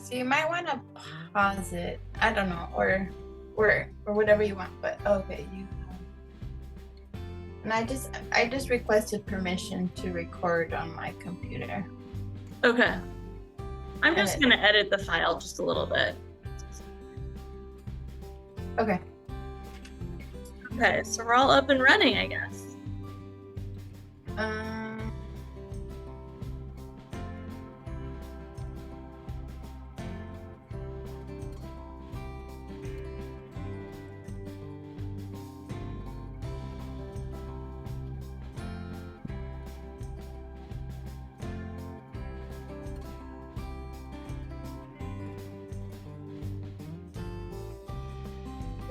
So you might want to pause it. I don't know, or whatever you want. But okay, you. And I just requested permission to record on my computer. Okay. I'm just going to edit the file just a little bit. Okay. Okay, so we're all up and running, I guess.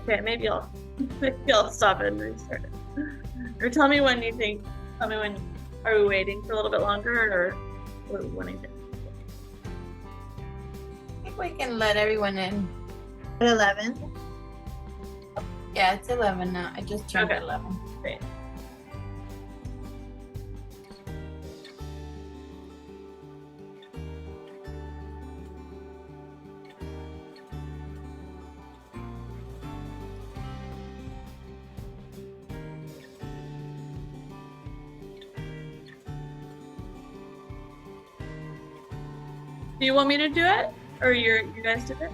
Okay, maybe I'll stop it and restart it. Or tell me when you think. Tell me when. Are we waiting for a little bit longer, or what do you think? I think we can let everyone in. At 11. Yeah, it's 11 now. I just turned 11. Great. Do you want me to do it, or you guys do it?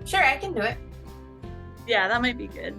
Sure, I can do it. Yeah, that might be good.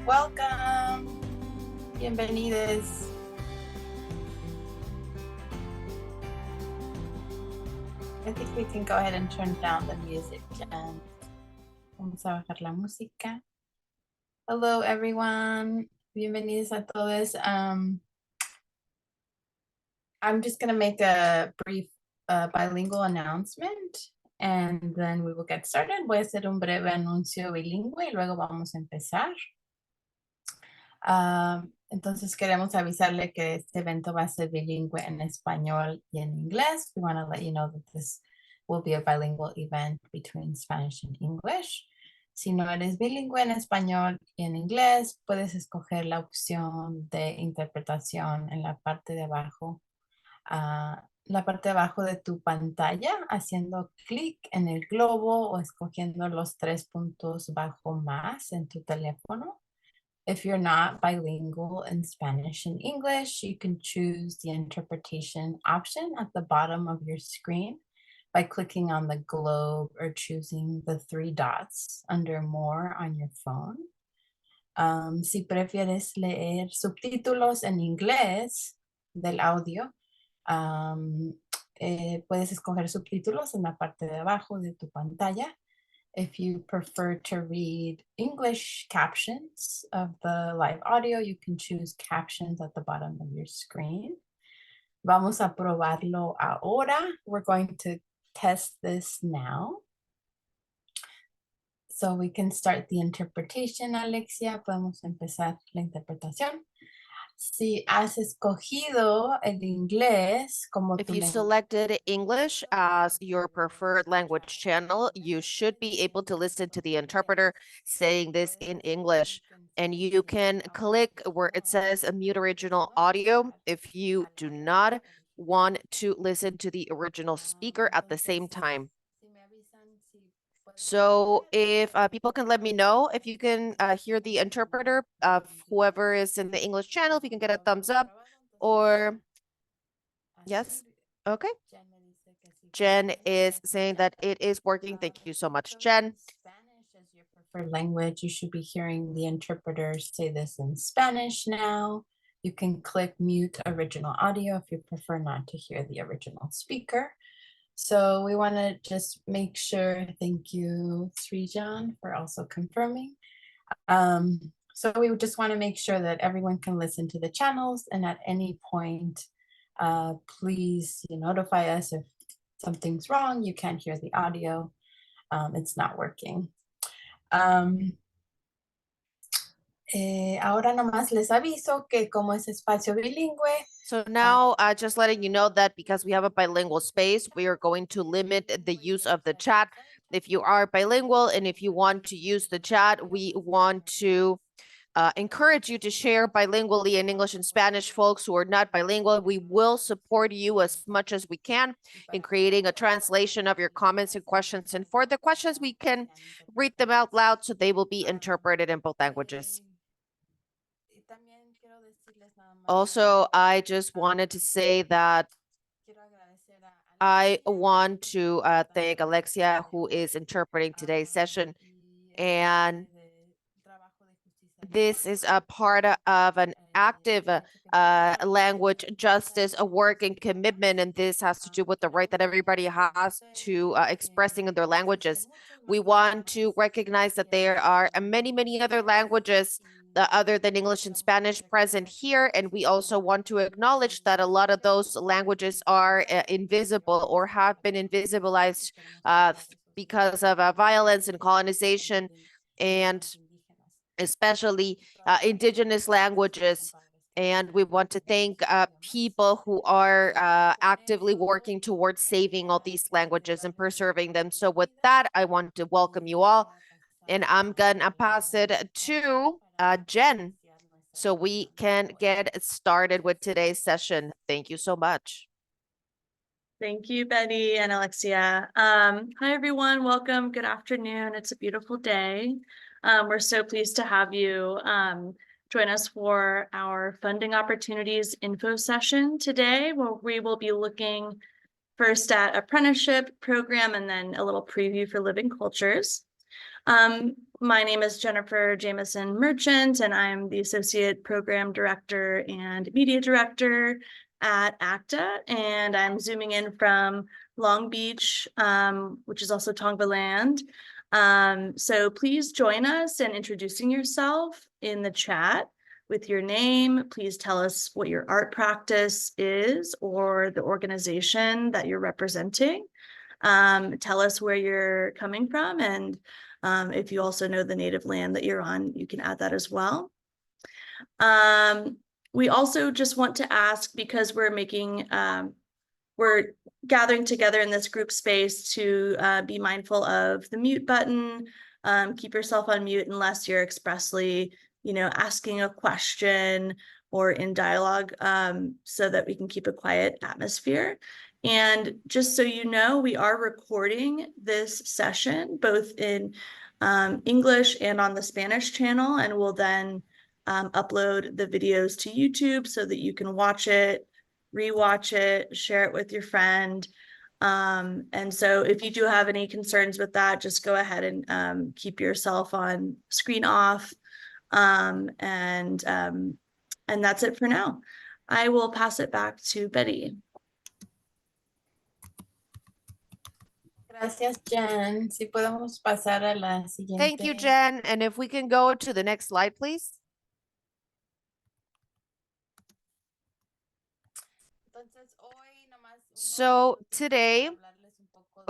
Welcome. Bienvenidos. I think we can go ahead and turn down the music. And vamos a bajar la música. Hello, everyone. Bienvenidos a todos. I'm just going to make a brief bilingual announcement, and then we will get started. Voy a hacer un breve anuncio bilingüe y luego vamos a empezar. Entonces queremos avisarle que este evento va a ser bilingüe en español y en inglés. We want to let you know that this will be a bilingual event between Spanish and English. Si no eres bilingüe en español y en inglés, puedes escoger la opción de interpretación en la parte de abajo. La parte de abajo de tu pantalla, haciendo clic en el globo o escogiendo los 3 puntos bajo más en tu teléfono. If you're not bilingual in Spanish and English, you can choose the interpretation option at the bottom of your screen by clicking on the globe or choosing the 3 dots under More on your phone. Si prefieres leer subtítulos en inglés, del audio. Puedes escoger subtítulos en la parte de abajo de tu pantalla. If you prefer to read English captions of the live audio, you can choose captions at the bottom of your screen. Vamos a probarlo ahora. We're going to test this now. So we can start the interpretation, Alexia. Podemos empezar la interpretación. Si has escogido el inglés como If tu you lengua, selected English as your preferred language channel, you should be able to listen to the interpreter saying this in English. And you can click where it says mute original audio if you do not want to listen to the original speaker at the same time. So if people can let me know if you can hear the interpreter of whoever is in the English channel, if you can get a thumbs up or yes. Okay. Jen is saying that it is working. Thank you so much, Jen. Spanish as your preferred language, you should be hearing the interpreter say this in Spanish now. You can click mute original audio if you prefer not to hear the original speaker. So we want to just make sure, thank you, Srijan, for also confirming. So we just want to make sure that everyone can listen to the channels, and at any point, please notify us if something's wrong, you can't hear the audio, it's not working. Ahora nomás les aviso que como es espacio bilingüe. So now just letting you know that because we have a bilingual space, we are going to limit the use of the chat. If you are bilingual and if you want to use the chat, we want to encourage you to share bilingually in English and Spanish. Folks who are not bilingual, we will support you as much as we can in creating a translation of your comments and questions. And for the questions, we can read them out loud so they will be interpreted in both languages. Also, I just wanted to say that I want to thank Alexia, who is interpreting today's session. And this is a part of an active language justice work and commitment, and this has to do with the right that everybody has to expressing in their languages. We want to recognize that there are many, many other languages other than English and Spanish present here, and we also want to acknowledge that a lot of those languages are invisible or have been invisibilized because of violence and colonization, and especially indigenous languages. And we want to thank people who are actively working towards saving all these languages and preserving them. So with that, I want to welcome you all. And I'm gonna pass it to Jen so we can get started with today's session. Thank you so much. Thank you, Betty and Alexia. Hi, everyone. Welcome. Good afternoon. It's a beautiful day. We're so pleased to have you join us for our funding opportunities info session today, where we will be looking first at apprenticeship program and then a little preview for living cultures. My name is Jennifer Jameson Merchant, and I'm the Associate Program Director and Media Director at ACTA, and I'm zooming in from Long Beach, which is also Tongva land. So please join us in introducing yourself in the chat with your name. Please tell us what your art practice is or the organization that you're representing. Tell us where you're coming from, and if you also know the native land that you're on, you can add that as well. We also just want to ask, because we're gathering together in this group space, to be mindful of the mute button. Keep yourself on mute unless you're expressly, asking a question or in dialogue, so that we can keep a quiet atmosphere. And just so you know, we are recording this session both in English and on the Spanish channel, and we'll then upload the videos to YouTube so that you can watch it, rewatch it, share it with your friend. And so if you do have any concerns with that, just go ahead and keep yourself on screen off. And that's it for now. I will pass it back to Betty. Gracias, Jen. Si podemos pasar a la siguiente. Thank you, Jen. And if we can go to the next slide, please. So today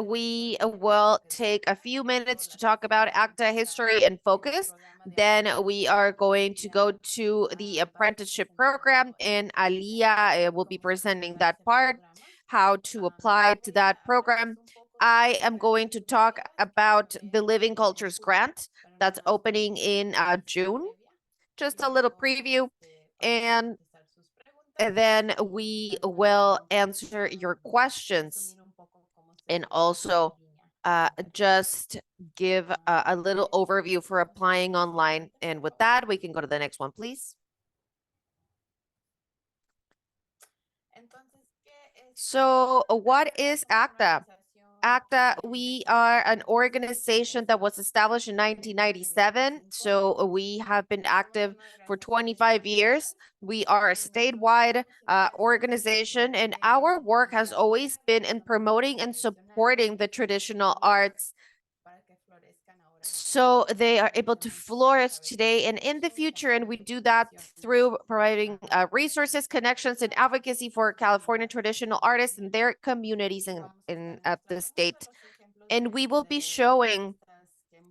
we will take a few minutes to talk about ACTA history and focus. Then we are going to go to the apprenticeship program, and Alia will be presenting that part, how to apply to that program. I am going to talk about the Living Cultures Grant that's opening in June. Just a little preview. And then we will answer your questions and also just give a little overview for applying online. And with that, we can go to the next one, please. So what is ACTA? ACTA, we are an organization that was established in 1997. So we have been active for 25 years. We are a statewide organization, and our work has always been in promoting and supporting the traditional arts so they are able to flourish today and in the future. And we do that through providing resources, connections, and advocacy for California traditional artists and their communities in at the state. And we will be showing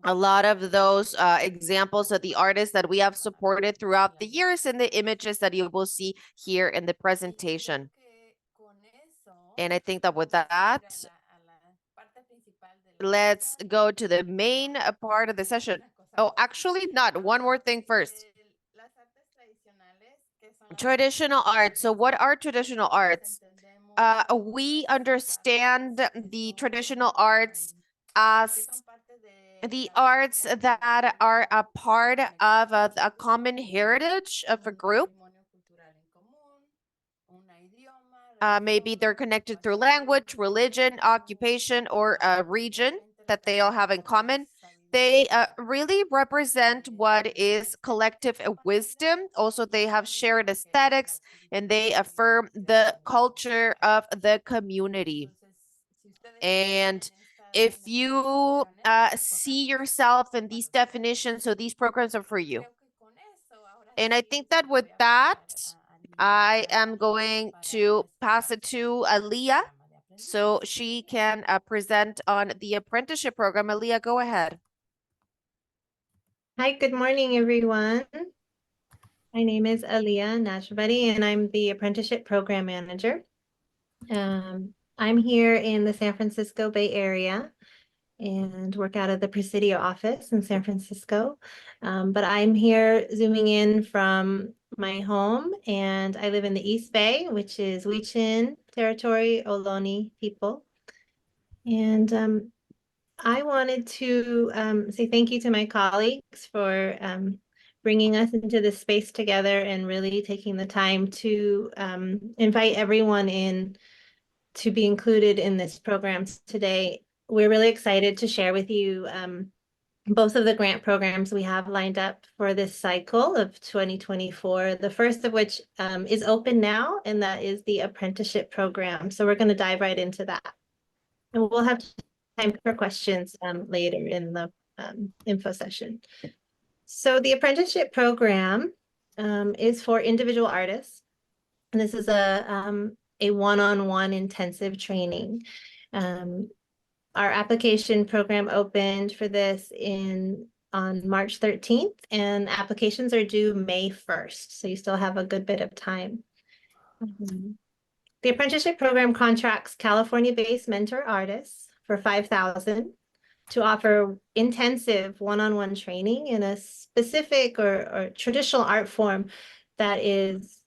a lot of those examples of the artists that we have supported throughout the years and the images that you will see here in the presentation. And I think that with that, let's go to the main part of the session. Oh, actually not. One more thing first. Traditional arts. So what are traditional arts? We understand the traditional arts as the arts that are a part of a common heritage of a group. Maybe they're connected through language, religion, occupation, or a region that they all have in common. They really represent what is collective wisdom. Also, they have shared aesthetics, and they affirm the culture of the community. And if you see yourself in these definitions, so these programs are for you. And I think that with that, I am going to pass it to Aaliyah so she can present on the apprenticeship program. Aaliyah, go ahead. Hi, good morning, everyone. My name is Aaliyah Najbari, and I'm the apprenticeship program manager. I'm here in the San Francisco Bay Area and work out of the Presidio office in San Francisco. But I'm here zooming in from my home, and I live in the East Bay, which is Wichin territory, Ohlone people. And I wanted to say thank you to my colleagues for bringing us into this space together and really taking the time to invite everyone in to be included in this program today. We're really excited to share with you both of the grant programs we have lined up for this cycle of 2024, the first of which is open now, and that is the apprenticeship program. So we're going to dive right into that. And we'll have time for questions later in the info session. So the apprenticeship program is for individual artists. And this is a one-on-one intensive training. Our application program opened for this on March 13th, and applications are due May 1st. So you still have a good bit of time. The apprenticeship program contracts California-based mentor artists for $5,000 to offer intensive one-on-one training in a specific or traditional art form that is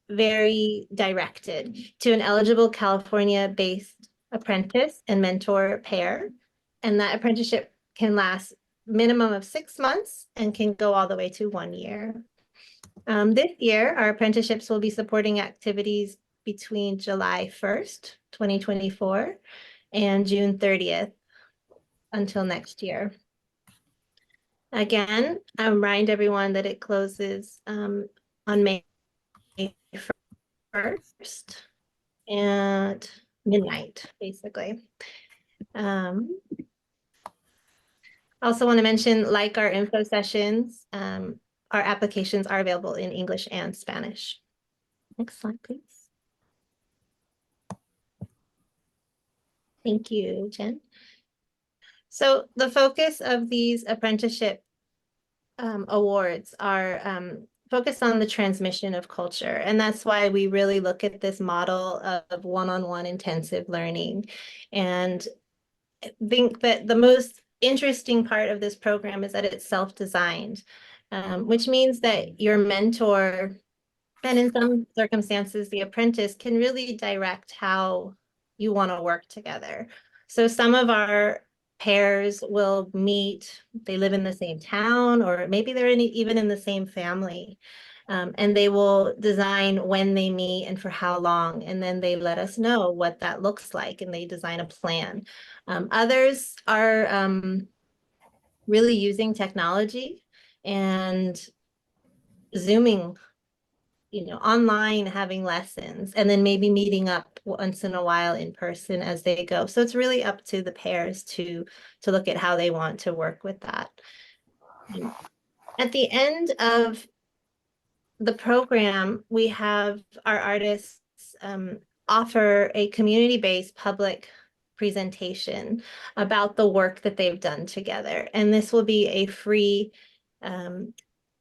very directed to an eligible California-based apprentice and mentor pair. And that apprenticeship can last minimum of 6 months and can go all the way to 1 year. This year, our apprenticeships will be supporting activities between July 1st, 2024 and June 30th until next year. Again, I remind everyone that it closes on May 1st. 1st at midnight, basically. Also want to mention, like our info sessions, our applications are available in English and Spanish. Next slide, please. Thank you, Jen. So the focus of these apprenticeship awards are focused on the transmission of culture. And that's why we really look at this model of one-on-one intensive learning. And I think that the most interesting part of this program is that it's self-designed, which means that your mentor, and in some circumstances, the apprentice, can really direct how you want to work together. So some of our pairs will meet, they live in the same town, or maybe they're even in the same family. And they will design when they meet and for how long, and then they let us know what that looks like, and they design a plan. Others are really using technology and Zooming, online, having lessons, and then maybe meeting up once in a while in person as they go. So it's really up to the pairs to look at how they want to work with that. At the end of the program, we have our artists offer a community-based public presentation about the work that they've done together. And this will be a free to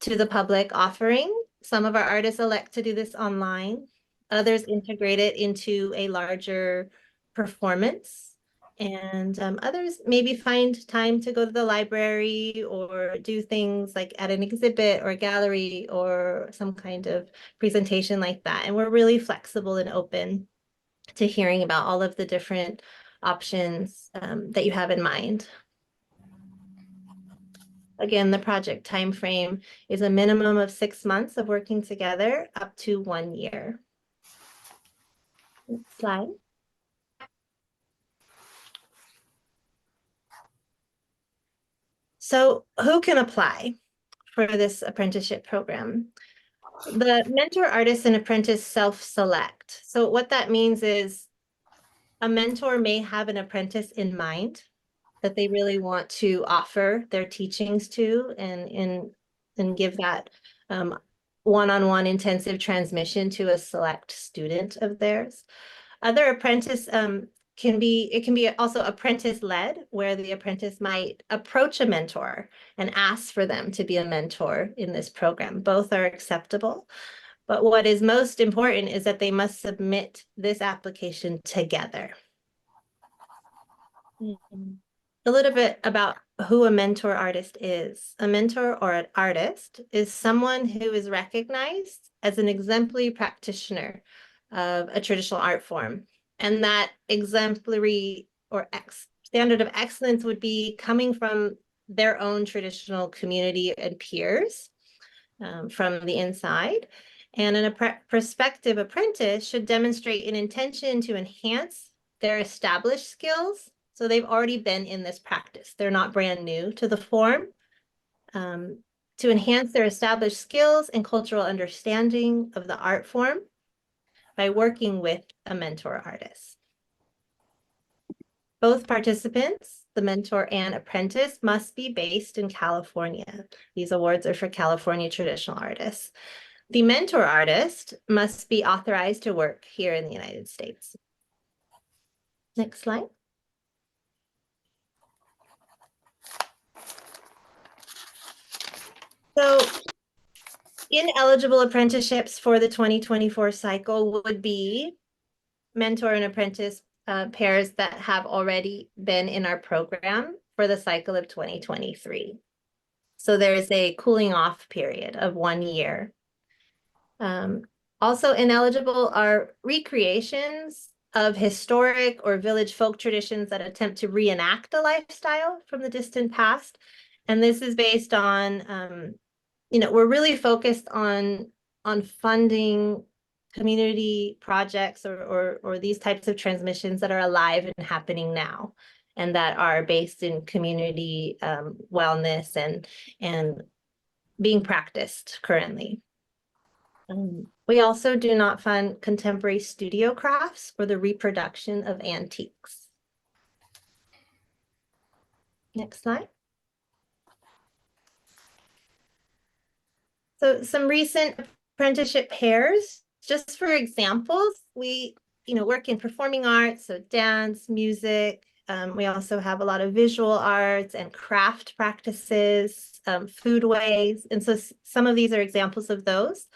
the public offering. Some of our artists elect to do this online. Others integrate it into a larger performance. And others maybe find time to go to the library or do things like at an exhibit or gallery or some kind of presentation like that. And we're really flexible and open to hearing about all of the different options that you have in mind. Again, the project timeframe is a minimum of 6 months of working together, up to 1 year. Next slide. So who can apply for this apprenticeship program? The mentor, artist, and apprentice self-select. So what that means is a mentor may have an apprentice in mind that they really want to offer their teachings to and give that one-on-one intensive transmission to a select student of theirs. Other apprentice can be also apprentice-led, where the apprentice might approach a mentor and ask for them to be a mentor in this program. Both are acceptable. But what is most important is that they must submit this application together. A little bit about who a mentor artist is. A mentor or an artist is someone who is recognized as an exemplary practitioner of a traditional art form. And that exemplary or standard of excellence would be coming from their own traditional community and peers from the inside. And a prospective apprentice should demonstrate an intention to enhance their established skills. So they've already been in this practice. They're not brand new to the form. To enhance their established skills and cultural understanding of the art form by working with a mentor artist. Both participants, the mentor and apprentice, must be based in California. These awards are for California traditional artists. The mentor artist must be authorized to work here in the United States. Next slide. So ineligible apprenticeships for the 2024 cycle would be mentor and apprentice pairs that have already been in our program for the cycle of 2023. So there is a cooling off period of 1 year. Also ineligible are recreations of historic or village folk traditions that attempt to reenact a lifestyle from the distant past. And this is based on, we're really focused on funding community projects or these types of transmissions that are alive and happening now, and that are based in community wellness and being practiced currently. We also do not fund contemporary studio crafts or the reproduction of antiques. Next slide. So some recent apprenticeship pairs, just for examples, we work in performing arts, so dance, music. We also have a lot of visual arts and craft practices, foodways. And so some of these are examples of those.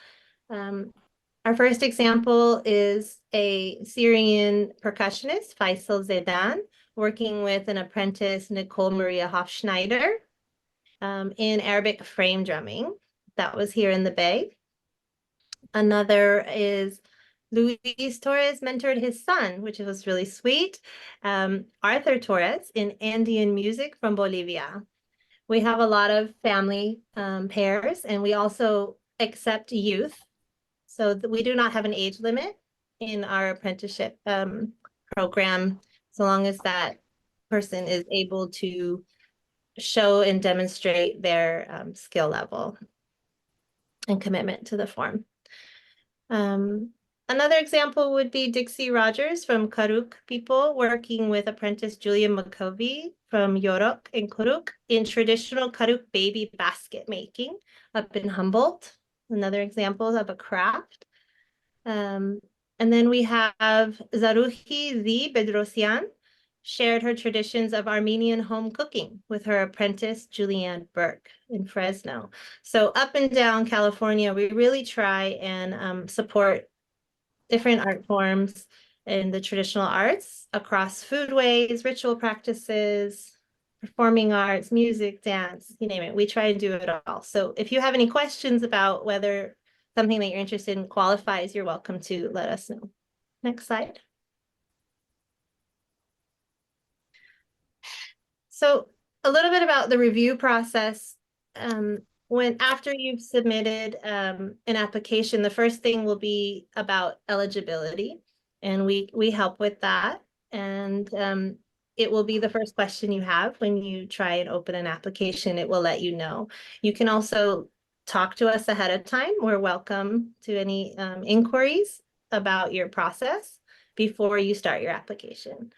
Our first example is a Syrian percussionist, Faisal Zedan, working with an apprentice, Nicole Maria Hofschneider, in Arabic frame drumming. That was here in the Bay. Another is Luis Torres mentored his son, which was really sweet, Arthur Torres, in Andean music from Bolivia. We have a lot of family pairs, and we also accept youth. So we do not have an age limit in our apprenticeship program, so long as that person is able to show and demonstrate their skill level and commitment to the form. Another example would be Dixie Rogers from Karuk people working with apprentice Julia McCovey from Yorok and Kuruk in traditional Karuk baby basket making up in Humboldt. Another example of a craft. And then we have Zaruhi Z. Bedrosian shared her traditions of Armenian home cooking with her apprentice Julianne Burke in Fresno. So up and down California, we really try and support different art forms in the traditional arts across foodways, ritual practices, performing arts, music, dance, you name it. We try and do it all. So if you have any questions about whether something that you're interested in qualifies, you're welcome to let us know. Next slide. So a little bit about the review process. After you've submitted an application, the first thing will be about eligibility, and we help with that. And it will be the first question you have when you try and open an application. It will let you know. You can also talk to us ahead of time. We're welcome to any inquiries about your process before you start your application.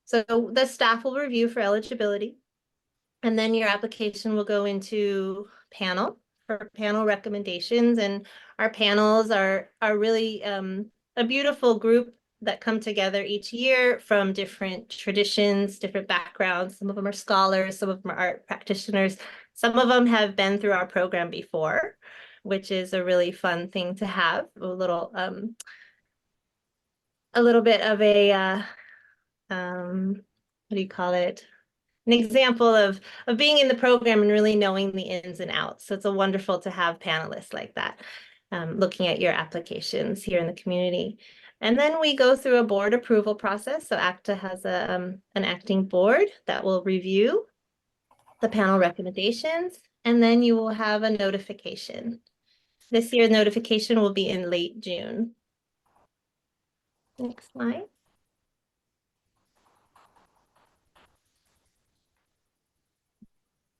So the staff will review for eligibility, and then your application will go into panel for panel recommendations. And our panels are really a beautiful group that come together each year from different traditions, different backgrounds. Some of them are scholars, some of them are art practitioners. Some of them have been through our program before, which is a really fun thing to have. A little bit of a what do you call it? An example of being in the program and really knowing the ins and outs. So it's wonderful to have panelists like that looking at your applications here in the community. And then we go through a board approval process. So ACTA has an acting board that will review the panel recommendations, and then you will have a notification. This year, notification will be in late June. Next slide.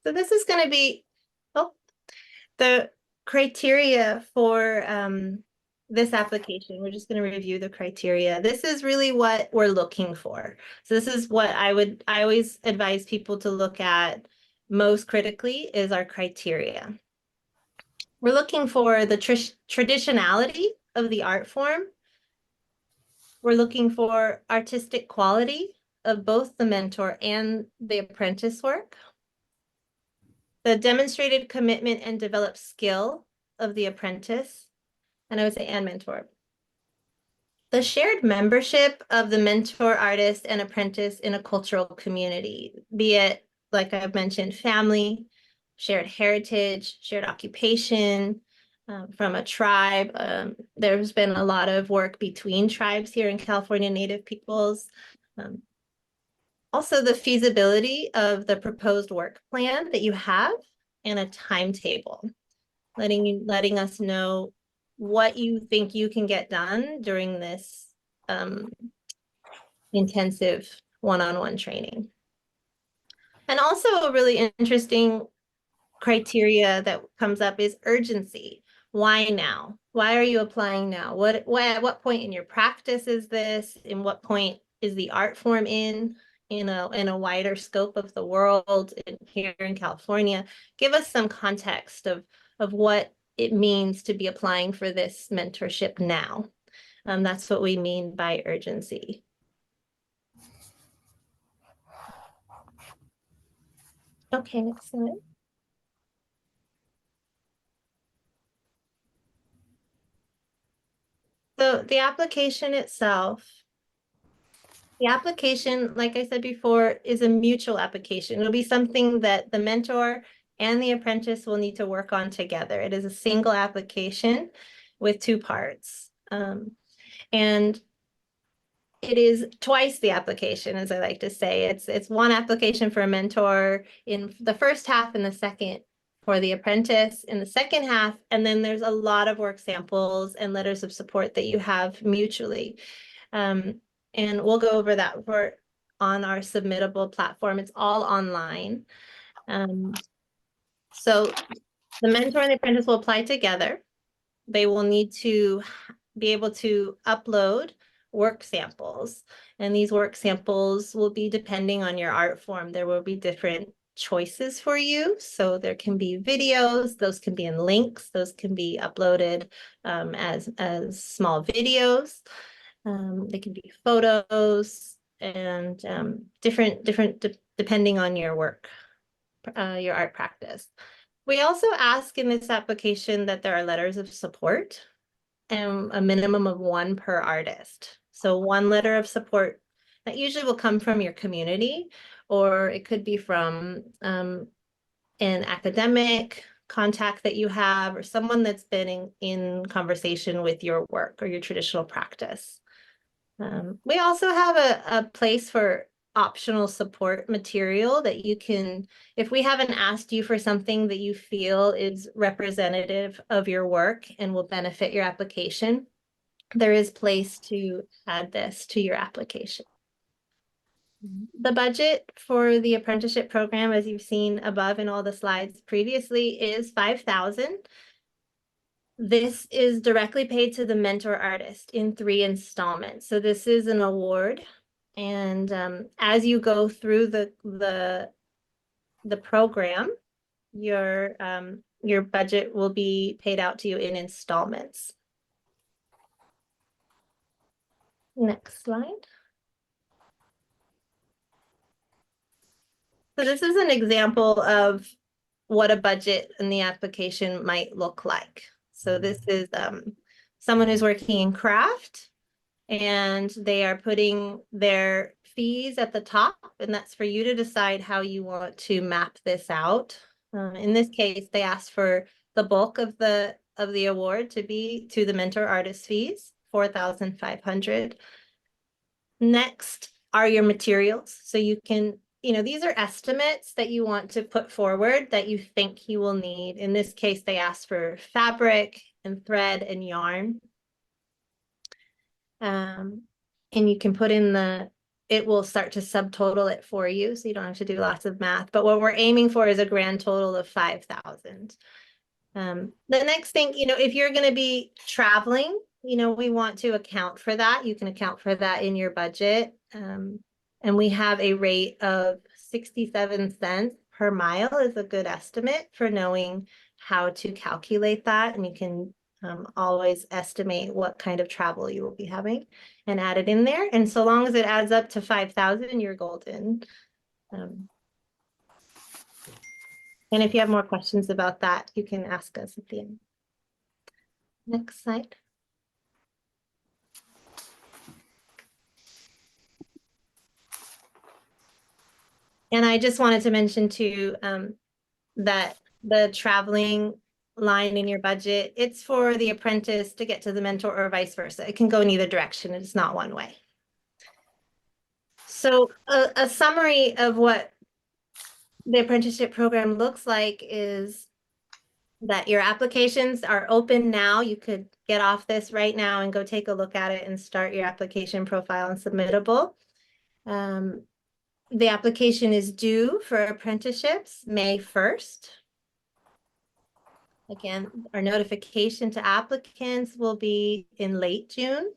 So this is going to be the criteria for this application. We're just going to review the criteria. This is really what we're looking for. So this is what I always advise people to look at most critically is our criteria. We're looking for the traditionality of the art form. We're looking for artistic quality of both the mentor and the apprentice work. The demonstrated commitment and developed skill of the apprentice, and I would say and mentor. The shared membership of the mentor, artist, and apprentice in a cultural community, be it, like I've mentioned, family, shared heritage, shared occupation, from a tribe. There's been a lot of work between tribes here in California, Native peoples. Also, the feasibility of the proposed work plan that you have and a timetable, letting us know what you think you can get done during this intensive one-on-one training. And also a really interesting criteria that comes up is urgency. Why now? Why are you applying now? At what point in your practice is this? In what point is the art form in a wider scope of the world here in California? Give us some context of what it means to be applying for this mentorship now. That's what we mean by urgency. Okay, next slide. So the application itself, like I said before, is a mutual application. It'll be something that the mentor and the apprentice will need to work on together. It is a single application with two parts. And it is twice the application, as I like to say. It's one application for a mentor in the first half and the second for the apprentice in the second half. And then there's a lot of work samples and letters of support that you have mutually. And we'll go over that on our submittable platform. It's all online. So the mentor and the apprentice will apply together. They will need to be able to upload work samples. And these work samples will be depending on your art form. There will be different choices for you. So there can be videos, those can be in links, those can be uploaded as small videos. They can be photos and different depending on your work, your art practice. We also ask in this application that there are letters of support and a minimum of one per artist. So one letter of support that usually will come from your community, or it could be from an academic contact that you have, or someone that's been in conversation with your work or your traditional practice. We also have a place for optional support material that you can, if we haven't asked you for something that you feel is representative of your work and will benefit your application, there is place to add this to your application. The budget for the apprenticeship program, as you've seen above in all the slides previously, is $5,000. This is directly paid to the mentor artist in 3 installments. So this is an award. And as you go through the program, your budget will be paid out to you in installments. Next slide. So this is an example of what a budget in the application might look like. So this is someone who's working in craft, and they are putting their fees at the top, and that's for you to decide how you want to map this out. In this case, they asked for the bulk of the award to be to the mentor artist fees, $4,500. Next are your materials. So you can, these are estimates that you want to put forward that you think you will need. In this case, they asked for fabric and thread and yarn. And you can put in it will start to subtotal it for you, so you don't have to do lots of math. But what we're aiming for is a grand total of 5,000. The next thing, if you're going to be traveling, we want to account for that. You can account for that in your budget. And we have a rate of 67 cents per mile is a good estimate for knowing how to calculate that. And you can always estimate what kind of travel you will be having and add it in there. And so long as it adds up to 5,000, you're golden. And if you have more questions about that, you can ask us at the end. Next slide. And I just wanted to mention too, that the traveling line in your budget, it's for the apprentice to get to the mentor or vice versa. It can go in either direction. It's not one way. So a summary of what the apprenticeship program looks like is that your applications are open now. You could get off this right now and go take a look at it and start your application profile and submittable. The application is due for apprenticeships May 1st. Again, our notification to applicants will be in late June.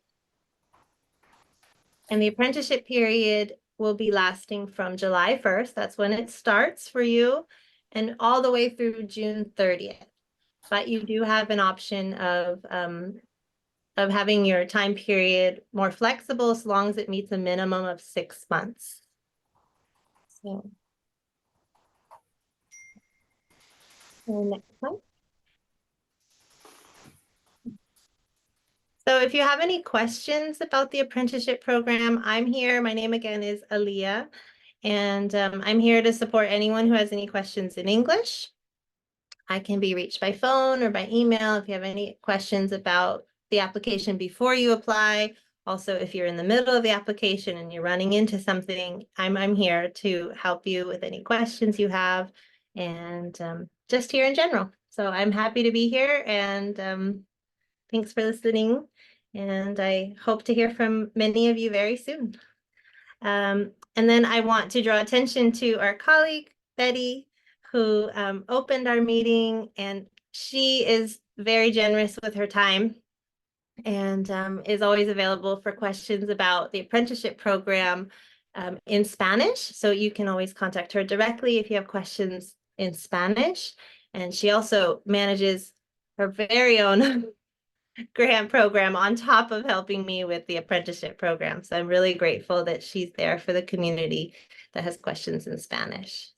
And the apprenticeship period will be lasting from July 1st. That's when it starts for you, and all the way through June 30th. But you do have an option of having your time period more flexible as long as it meets a minimum of 6 months. So, next one. So if you have any questions about the apprenticeship program, I'm here. My name again is Aaliyah, and I'm here to support anyone who has any questions in English. I can be reached by phone or by email if you have any questions about the application before you apply. Also, if you're in the middle of the application and you're running into something, I'm here to help you with any questions you have, and just here in general. So I'm happy to be here, and thanks for listening. And I hope to hear from many of you very soon. And then I want to draw attention to our colleague, Betty, who opened our meeting, and she is very generous with her time and is always available for questions about the apprenticeship program in Spanish. So you can always contact her directly if you have questions in Spanish. And she also manages her very own grant program on top of helping me with the apprenticeship program. So I'm really grateful that she's there for the community that has questions in Spanish.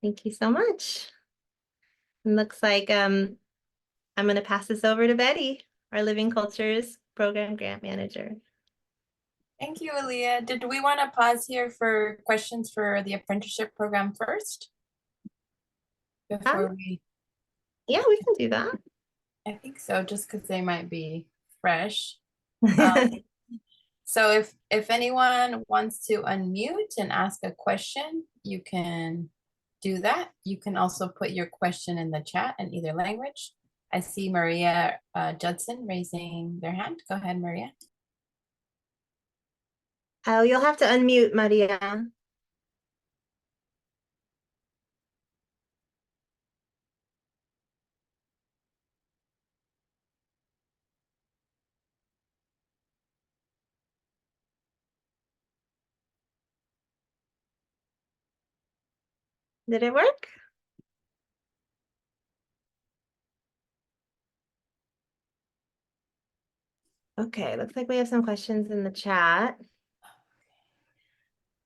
Thank you so much. It looks like I'm going to pass this over to Betty, our Living Cultures Program Grant Manager. Thank you, Aaliyah. Did we want to pause here for questions for the apprenticeship program first? Before we... Yeah, we can do that. I think so, just because they might be fresh. So if anyone wants to unmute and ask a question, you can do that. You can also put your question in the chat in either language. I see Maria Judson raising their hand. Go ahead, Maria. Oh, you'll have to unmute, Maria. Did it work? Okay, looks like we have some questions in the chat.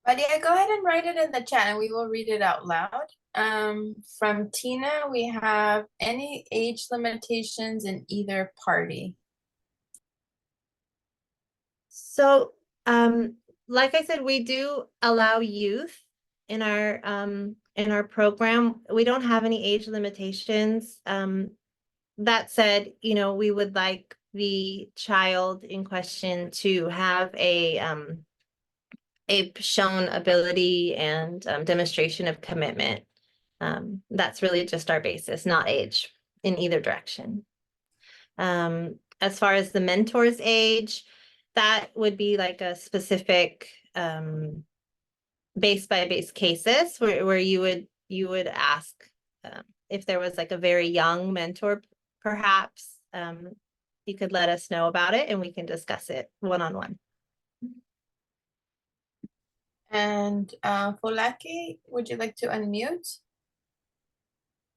But yeah, go ahead and write it in the chat and we will read it out loud. From Tina, we have any age limitations in either party? So, like I said, we do allow youth in our program. We don't have any age limitations. That said, you know, we would like the child in question to have a shown ability and demonstration of commitment. That's really just our basis, not age in either direction. As far as the mentor's age, that would be like a specific base by base cases where you would ask if there was like a very young mentor, perhaps you could let us know about it and we can discuss it one-on-one. And Folaki, would you like to unmute?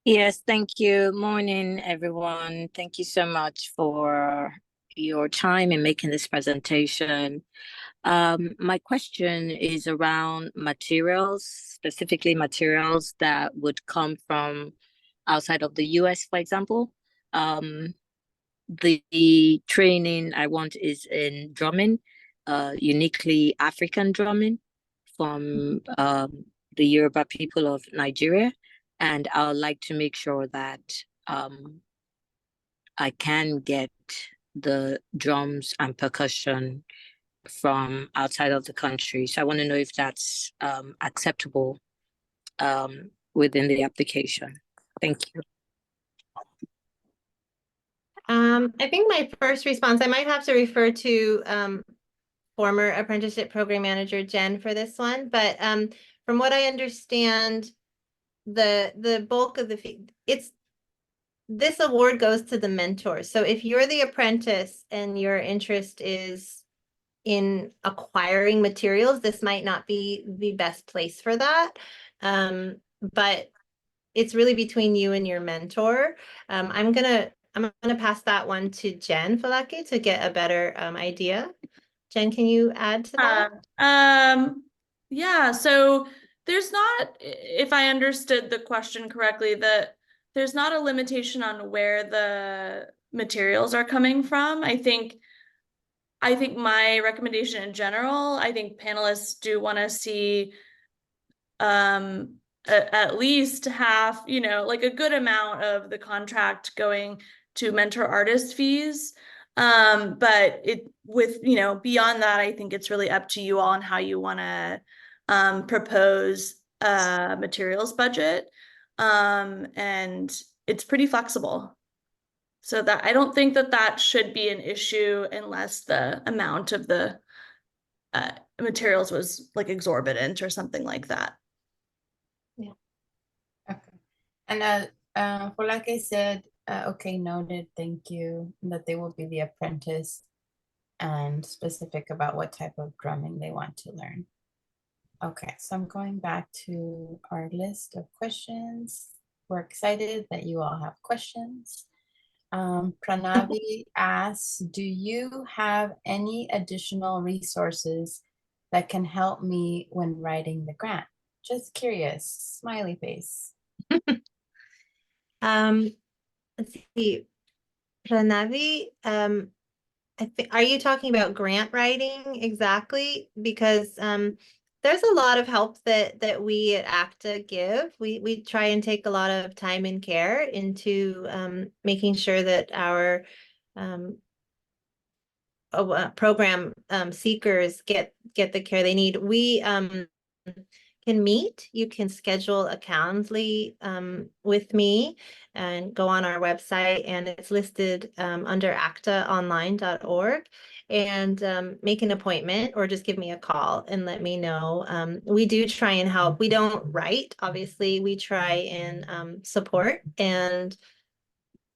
Yes, thank you. Morning, everyone. Thank you so much for your time in making this presentation. My question is around materials, specifically materials that would come from outside of the US, for example. The training I want is in drumming, uniquely African drumming from the Yoruba people of Nigeria. And I would like to make sure that I can get the drums and percussion from outside of the country. So I want to know if that's acceptable within the application. Thank you. I think my first response, I might have to refer to former apprenticeship program manager Jen for this one, but from what I understand, the bulk of the fee, this award goes to the mentor. So if you're the apprentice and your interest is in acquiring materials, this might not be the best place for that. But it's really between you and your mentor. I'm gonna pass that one to Jen Falake to get a better idea. Jen, can you add to that? Yeah, so there's not, if I understood the question correctly, that there's not a limitation on where the materials are coming from. I think my recommendation in general, I think panelists do want to see at least half, like a good amount of the contract going to mentor artist fees. But beyond that, I think it's really up to you all on how you want to propose a materials budget. And it's pretty flexible. So that I don't think that should be an issue unless the amount of the materials was like exorbitant or something like that. Okay. And for like I said, okay, noted, thank you, that they will be the apprentice and specific about what type of drumming they want to learn. Okay, so I'm going back to our list of questions. We're excited that you all have questions. Pranavi asks, do you have any additional resources that can help me when writing the grant? Just curious, smiley face. Let's see, Pranavi, are you talking about grant writing exactly? Because there's a lot of help that we at ACTA give. We try and take a lot of time and care into making sure that our program seekers get the care they need. We can meet. You can schedule a Calendly with me and go on our website, and it's listed under actaonline.org, and make an appointment or just give me a call and let me know. We do try and help. We don't write, obviously. We try and support. And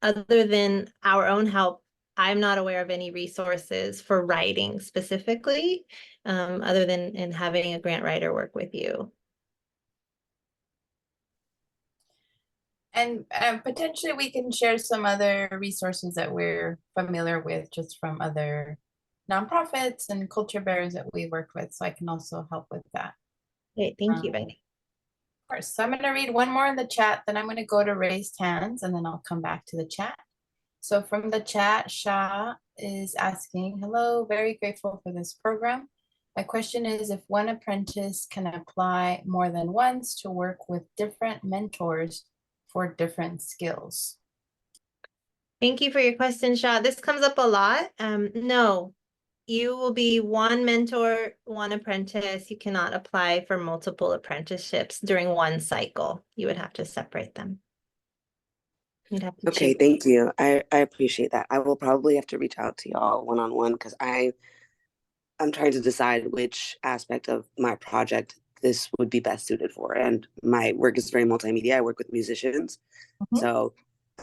other than our own help, I'm not aware of any resources for writing specifically, other than in having a grant writer work with you. And potentially we can share some other resources that we're familiar with just from other nonprofits and culture bearers that we work with. So I can also help with that. Great, thank you, Betty. Of course. So I'm going to read one more in the chat, then I'm going to go to raised hands, and then I'll come back to the chat. So from the chat, Shah is asking, hello, very grateful for this program. My question is if one apprentice can apply more than once to work with different mentors for different skills. Thank you for your question, Shah. This comes up a lot. No, you will be one mentor, one apprentice. You cannot apply for multiple apprenticeships during one cycle. You would have to separate them. You'd have to Okay, choose. thank you. I appreciate that. I will probably have to reach out to y'all one-on-one because I'm trying to decide which aspect of my project this would be best suited for. And my work is very multimedia. I work with musicians. So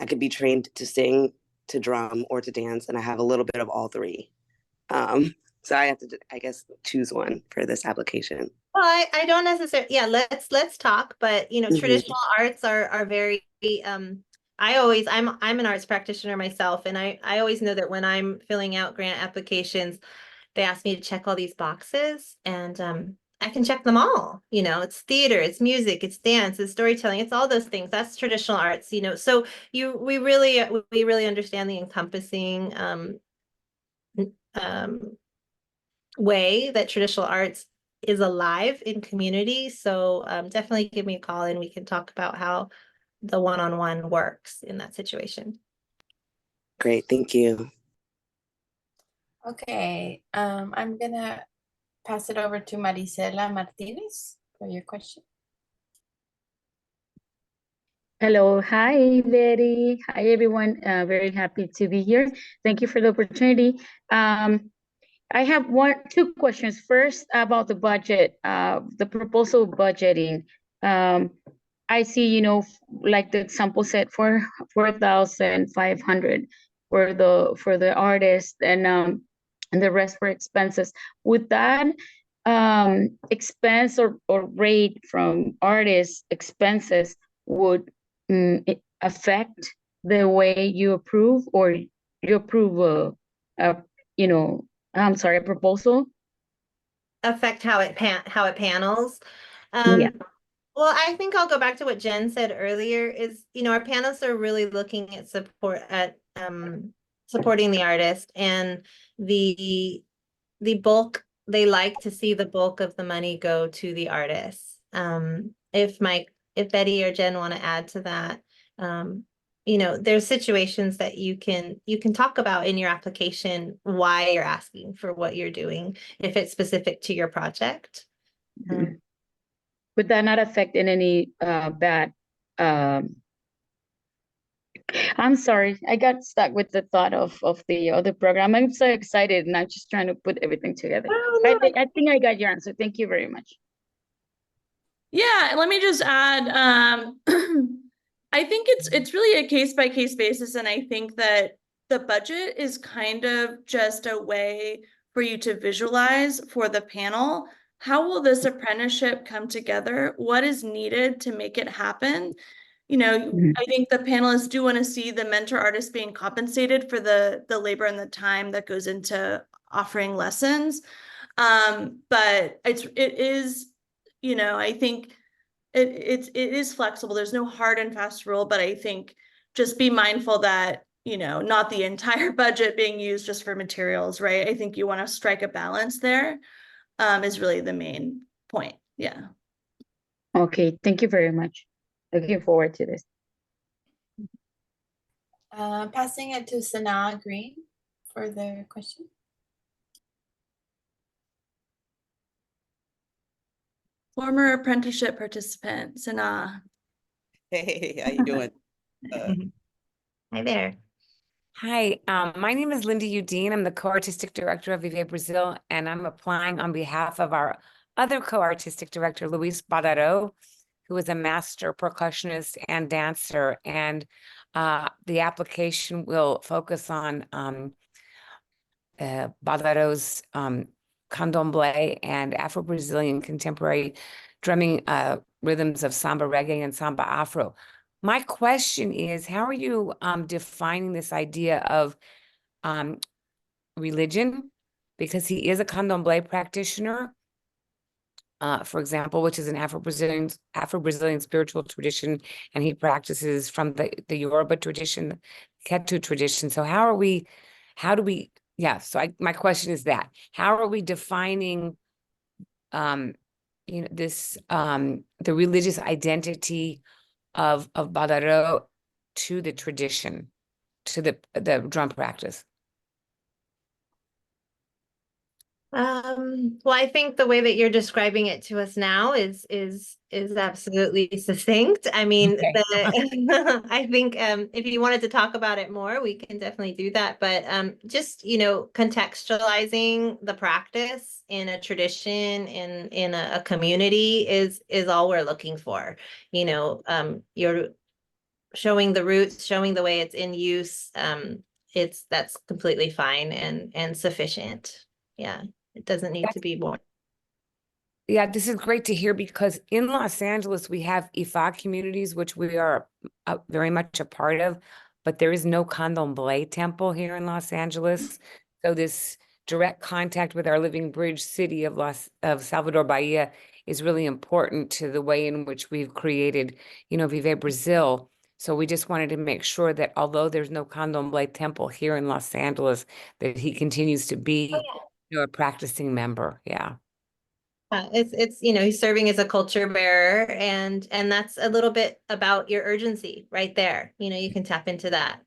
I could be trained to sing, to drum, or to dance, and I have a little bit of all three. So I have to, I guess, choose one for this application. Well, I don't necessarily, yeah, let's talk, but traditional arts are very I'm an arts practitioner myself, and I always know that when I'm filling out grant applications, they ask me to check all these boxes, and I can check them all. It's theater, it's music, it's dance, it's storytelling, it's all those things. That's traditional arts, so we really understand the encompassing way that traditional arts is alive in community. So definitely give me a call and we can talk about how the one-on-one works in that situation. Great, thank you. Okay, I'm gonna pass it over to Marisela Martinez for your question. Hello, hi Betty, hi everyone. Very happy to be here. Thank you for the opportunity. I have two questions. First, about the budget, the proposal budgeting. I see, you know, like the example set for 4,500 for the artist and the rest for expenses. Would that expense or rate from artist expenses would affect the way you approve, or you approve a you know, I'm sorry, a proposal? Affect how it panels. Yeah. Well, I think I'll go back to what Jen said earlier is, you know, our panelists are really looking at supporting the artist, and the bulk, they like to see the bulk of the money go to the artist. If Betty or Jen want to add to that, you know, there's situations that you can talk about in your application why you're asking for what you're doing if it's specific to your project. Would that not affect in any bad? I'm sorry, I got stuck with the thought of the other program. I'm so excited, and I'm just trying to put everything together. Oh, no, I think I got your answer. Thank you very much. Yeah, let me just add, I think it's really a case-by-case basis, and I think that the budget is kind of just a way for you to visualize for the panel. How will this apprenticeship come together? What is needed to make it happen? You know, I think the panelists do want to see the mentor artist being compensated for the labor and the time that goes into offering lessons. But it is, you know, I think it is flexible. There's no hard and fast rule, but I think just be mindful that, you know, not the entire budget being used just for materials, right? I think you want to strike a balance there, is really the main point. Yeah. Okay, thank you very much. Looking forward to this. Passing it to Sanaa Green for the question. Former apprenticeship participant, Sanaa. Hey, how you doing? Hi there. Hi, my name is Linda Udine. I'm the co-artistic director of Vive Brazil, and I'm applying on behalf of our other co-artistic director, Luis Badaro, who is a master percussionist and dancer. And the application will focus on Badaro's candomblé and Afro-Brazilian contemporary drumming rhythms of samba reggae and samba afro. My question is, how are you defining this idea of religion? Because he is a candomblé practitioner, for example, which is an Afro-Brazilian spiritual tradition, and he practices from the Yoruba tradition, Ketu tradition. So my question is that, how are we defining you know, this the religious identity of Badaro to the tradition, to the drum practice? Well, I think the way that you're describing it to us now is absolutely succinct. I mean, Okay. I think if you wanted to talk about it more, we can definitely do that. But just, you know, contextualizing the practice in a tradition, in a community is all we're looking for. You know, you're showing the roots, showing the way it's in use. That's completely fine and sufficient. Yeah. It doesn't need to be more. Yeah, this is great to hear, because in Los Angeles, we have Ifa communities, which we are very much a part of, but there is no candomblé temple here in Los Angeles. So this direct contact with our living bridge city of Salvador Bahia is really important to the way in which we've created, you know, Vive Brazil. So we just wanted to make sure that although there's no candomblé temple here in Los Angeles, that he continues to be a practicing member. Yeah. It's you know, he's serving as a culture bearer, and that's a little bit about your urgency right there. You know, you can tap into that.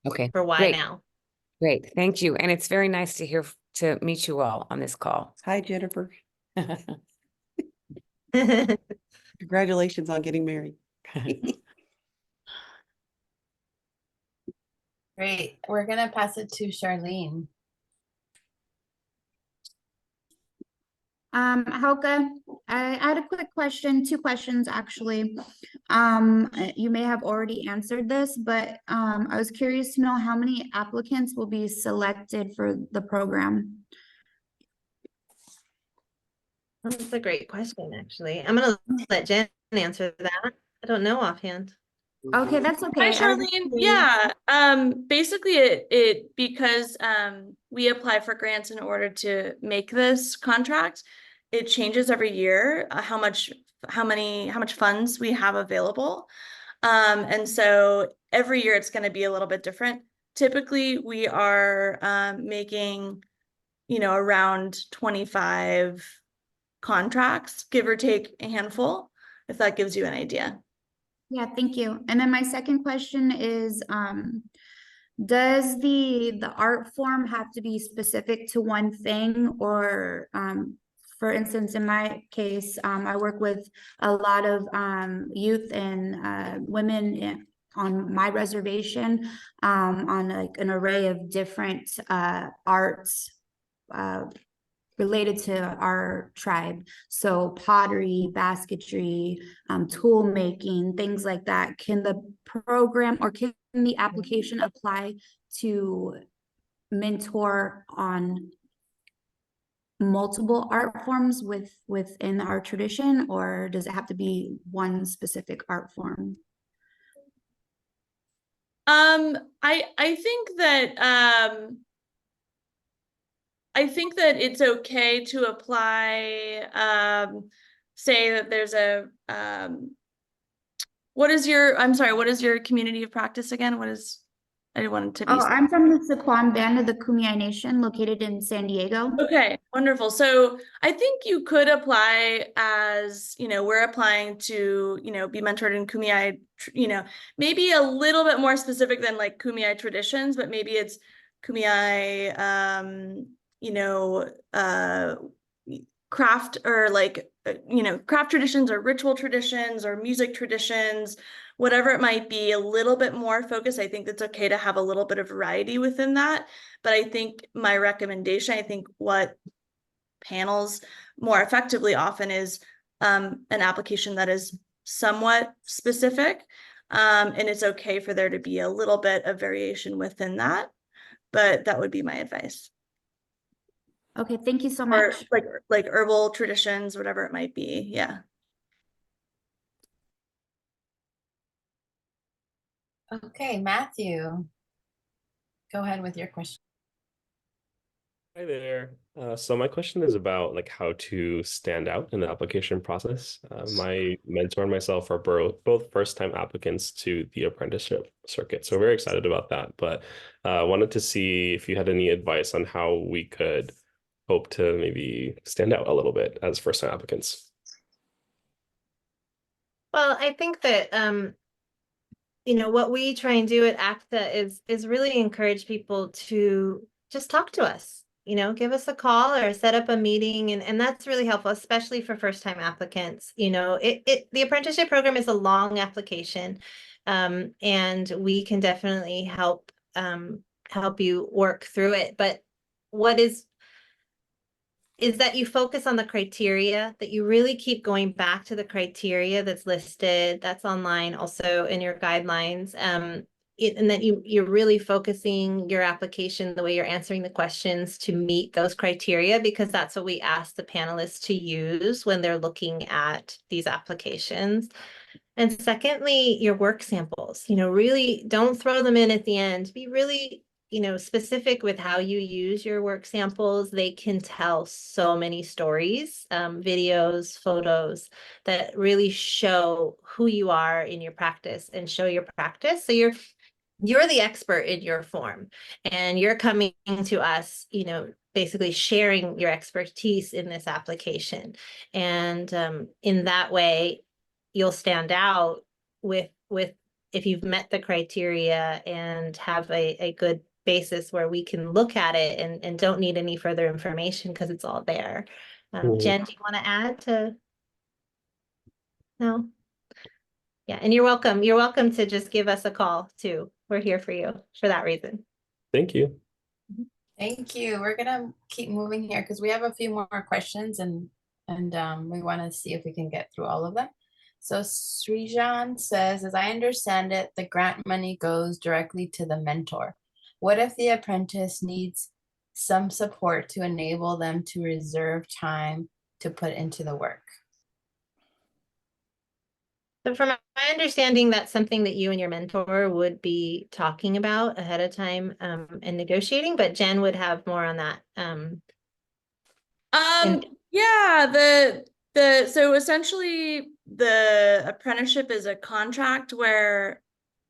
Okay. For why Great. now. Great. Thank you. And it's very nice to meet you all on this call. Hi, Jennifer. Congratulations on getting married. Great. We're gonna pass it to Charlene. Hauke, I had a quick question, two questions actually. You may have already answered this, but I was curious to know how many applicants will be selected for the program. That's a great question, actually. I'm gonna let Jen answer that. I don't know offhand. Okay, that's Hi, okay. I was Charlene. curious. Yeah. Basically it because we apply for grants in order to make this contract. It changes every year how much funds we have available. And so every year it's going to be a little bit different. Typically we are making, around 25 contracts, give or take a handful, if that gives you an idea. Yeah, thank you. And then my second question is, does the art form have to be specific to one thing, or for instance, in my case, I work with a lot of youth and women on my reservation on like an array of different arts related to our tribe. So pottery, basketry, tool making, things like that. Can the program or can the application apply to mentor on multiple art forms within our tradition, or does it have to be one specific art form? I think that it's okay to apply, say that there's a, what is your community of practice again? I wanted to be. Oh, I'm from the Sequam Band of the Kumeyaay Nation located in San Diego. Okay, wonderful. So I think you could apply as, we're applying to, be mentored in Kumeyaay, maybe a little bit more specific than like Kumeyaay traditions, but maybe it's Kumeyaay, craft or like, craft traditions or ritual traditions or music traditions, whatever it might be, a little bit more focused. I think it's okay to have a little bit of variety within that. But I think my recommendation, I think what panels more effectively often is an application that is somewhat specific. And it's okay for there to be a little bit of variation within that. But that would be my advice. Okay, thank you so Or much. like herbal traditions, whatever it might be. Yeah. Okay, Matthew, go ahead with your question. Hi there. So my question is about like how to stand out in the application process. My mentor and myself are both first-time applicants to the apprenticeship circuit, so very excited about that. But wanted to see if you had any advice on how we could hope to maybe stand out a little bit as first-time applicants. Well, I think that what we try and do at ACTA is really encourage people to just talk to us. Give us a call or set up a meeting, and that's really helpful, especially for first-time applicants. The apprenticeship program is a long application, and we can definitely help you work through it. But what is that you focus on the criteria, that you really keep going back to the criteria that's listed, that's online also in your guidelines, and that you're really focusing your application, the way you're answering the questions, to meet those criteria, because that's what we ask the panelists to use when they're looking at these applications. And secondly, your work samples, really don't throw them in at the end. Be really specific with how you use your work samples. They can tell so many stories, videos, photos that really show who you are in your practice and show your practice. So you're the expert in your form, and you're coming to us, basically sharing your expertise in this application. And in that way, you'll stand out with if you've met the criteria and have a good basis where we can look at it and don't need any further information because it's all there. Jen, do you want to add to? No? Yeah, and you're welcome. You're welcome to just give us a call too. We're here for you for that reason. Thank you. Thank you. We're gonna keep moving here because we have a few more questions, and and we want to see if we can get through all of them. So Srijan says, as I understand it, the grant money goes directly to the mentor. What if the apprentice needs some support to enable them to reserve time to put into the work? So from my understanding, that's something that you and your mentor would be talking about ahead of time and negotiating, but Jen would have more on that. Yeah, so essentially the apprenticeship is a contract where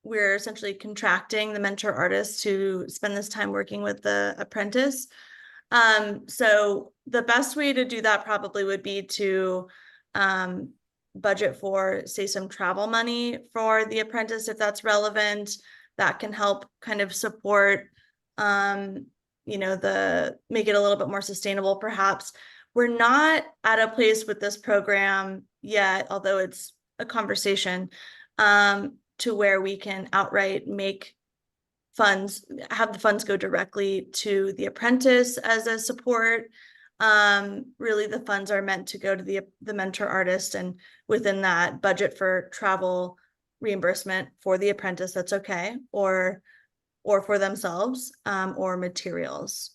we're essentially contracting the mentor artist to spend this time working with the apprentice. So the best way to do that probably would be to budget for, say, some travel money for the apprentice if that's relevant. That can help kind of support you know, make it a little bit more sustainable perhaps. We're not at a place with this program yet, although it's a conversation, to where we can outright make funds, have the funds go directly to the apprentice as a support. Really the funds are meant to go to the mentor artist, and within that budget for travel reimbursement for the apprentice, that's okay, or for themselves, or materials.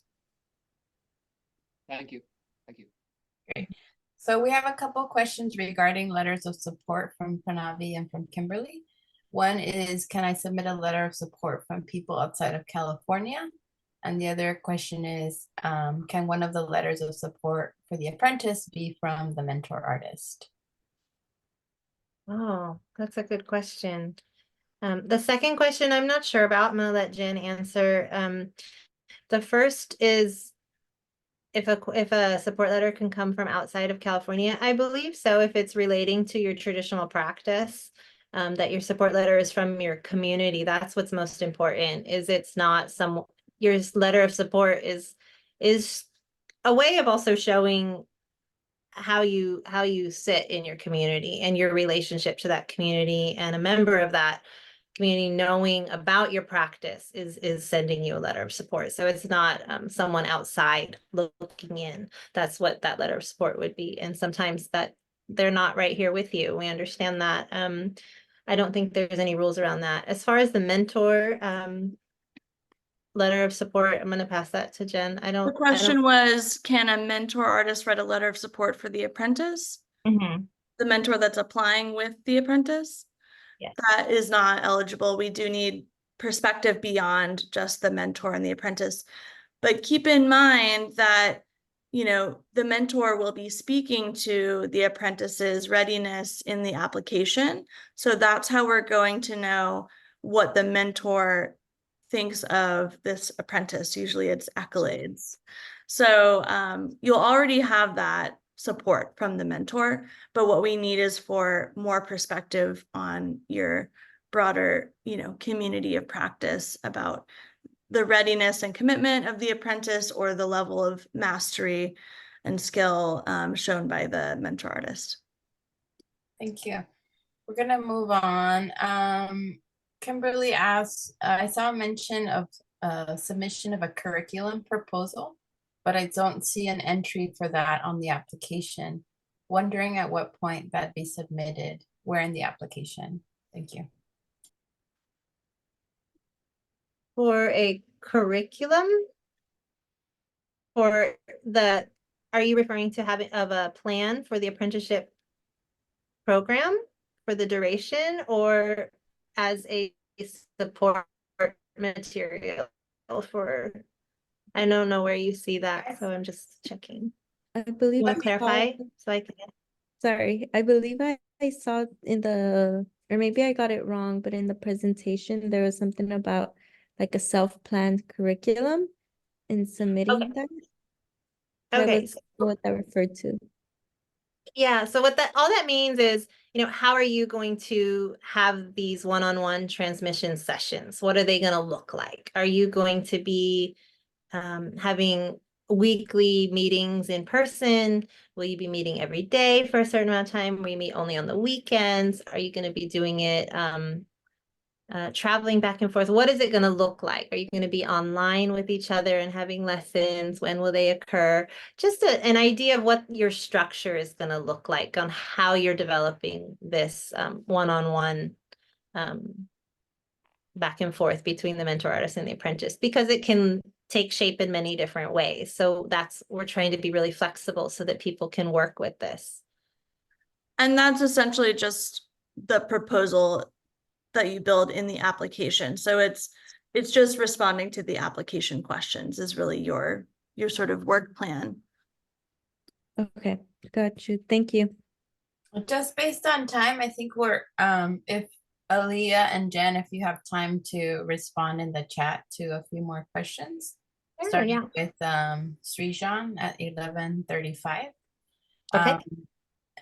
Thank you. Thank you. Great. So we have a couple questions regarding letters of support from Pranavi and from Kimberly. One is, can I submit a letter of support from people outside of California? And the other question is, can one of the letters of support for the apprentice be from the mentor artist? Oh, that's a good question. The second question I'm not sure about. I'm gonna let Jen answer. The first is if a support letter can come from outside of California. I believe so, if it's relating to your traditional practice, that your support letter is from your community. That's what's most important, is it's not your letter of support is a way of also showing how you sit in your community and your relationship to that community, and a member of that community knowing about your practice is sending you a letter of support. So it's not someone outside looking in. That's what that letter of support would be. And sometimes that they're not right here with you. We understand that. I don't think there's any rules around that. As far as the mentor letter of support, I'm going to pass that to Jen. The question was, can a mentor artist write a letter of support for the apprentice? Mm-hmm. The mentor that's applying with the apprentice? Yes. That is not eligible. We do need perspective beyond just the mentor and the apprentice. But keep in mind that, you know, the mentor will be speaking to the apprentice's readiness in the application. So that's how we're going to know what the mentor thinks of this apprentice. Usually it's accolades. So you'll already have that support from the mentor, but what we need is for more perspective on your broader, you know, community of practice about the readiness and commitment of the apprentice, or the level of mastery and skill shown by the mentor artist. Thank you. We're gonna move on. Kimberly asks, I saw a mention of submission of a curriculum proposal, but I don't see an entry for that on the application. Wondering at what point that'd be submitted, where in the application? Thank you. For a curriculum? Are you referring to having a plan for the apprenticeship program for the duration, or as a support material for, I don't know where you see that, so I'm just checking. I believe You I want to clarify saw, so I can. sorry, I believe I saw in the, or maybe I got it wrong, but in the presentation, there was something about like a self-planned curriculum and submitting that. That Okay. was what that referred to. Yeah, so all that means is, you know, how are you going to have these one-on-one transmission sessions? What are they going to look like? Are you going to be having weekly meetings in person? Will you be meeting every day for a certain amount of time? Will you meet only on the weekends? Are you going to be doing it traveling back and forth, what is it going to look like? Are you going to be online with each other and having lessons? When will they occur? Just an idea of what your structure is going to look like on how you're developing this one-on-one back and forth between the mentor artist and the apprentice, because it can take shape in many different ways. So we're trying to be really flexible so that people can work with this. And that's essentially just the proposal that you build in the application. So it's just responding to the application questions is really your sort of work plan. Okay, got you. Thank you. Just based on time, I think we're if Aaliyah and Jen, if you have time to respond in the chat to a few more questions. Sure, Starting with Srijan at 11:35. Okay.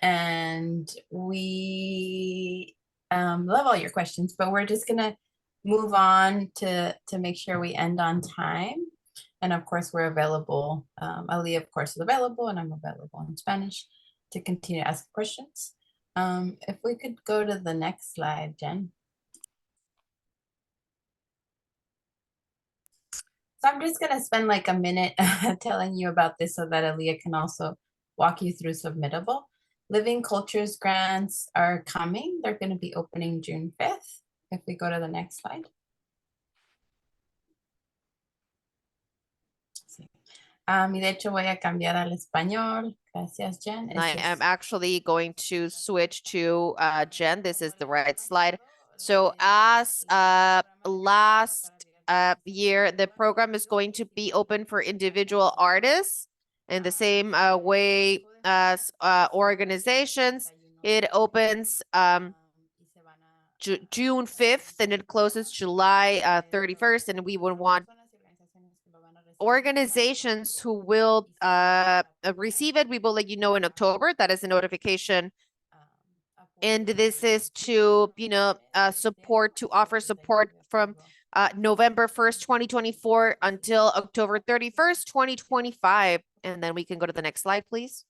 And we love all your questions, but we're just gonna move on to make sure we end on time. And of course, we're available. Ali, of course, is available, and I'm available in Spanish to continue to ask questions. If we could go to the next slide, Jen. So I'm just gonna spend like a minute telling you about this so that Aaliyah can also walk you through Submittable. Living Cultures grants are coming. They're going to be opening June 5th. If we go to the next slide. Y de hecho voy a cambiar al español. Gracias, Jen. I am actually going to switch to Jen. This is the right slide. So as last year, the program is going to be open for individual artists in the same way as organizations. It opens June 5th and it closes July 31st, and we would want organizations who will receive it. We will let you know in October. That is a notification. And this is to, offer support from November 1st, 2024 until October 31st, 2025. And then we can go to the next slide, please.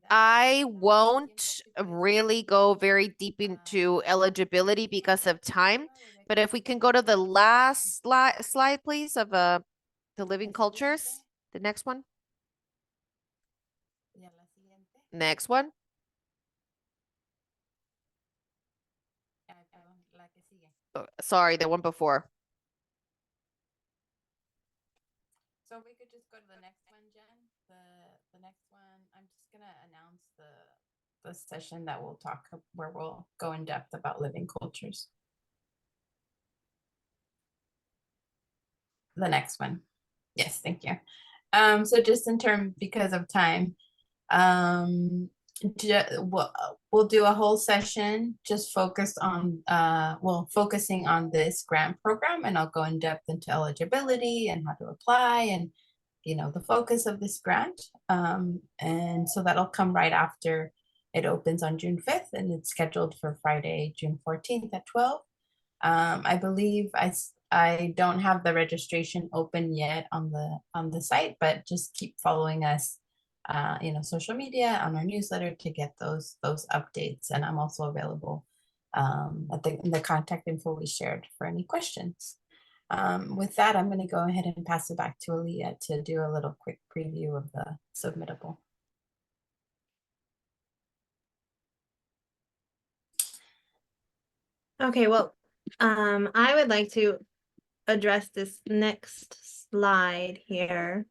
I won't really go very deep into eligibility because of time, but if we can go to the last slide, please, of the living cultures, the next one. Next one. Sorry, the one before. So we could just go to the next one, Jen. The next one, I'm just gonna announce the session that we'll talk where we'll go in depth about living cultures. The next one. Yes, thank you. So just in terms, because of time, we'll do a whole session just focused on focusing on this grant program, and I'll go in depth into eligibility and how to apply and the focus of this grant. And so that'll come right after it opens on June 5th, and it's scheduled for Friday, June 14th at 12. I believe I don't have the registration open yet on the site, but just keep following us, social media, on our newsletter to get those updates. And I'm also available in the contact info we shared for any questions. With that, I'm going to go ahead and pass it back to Aaliyah to do a little quick preview of the Submittable. Okay, well, I would like to address this next slide here,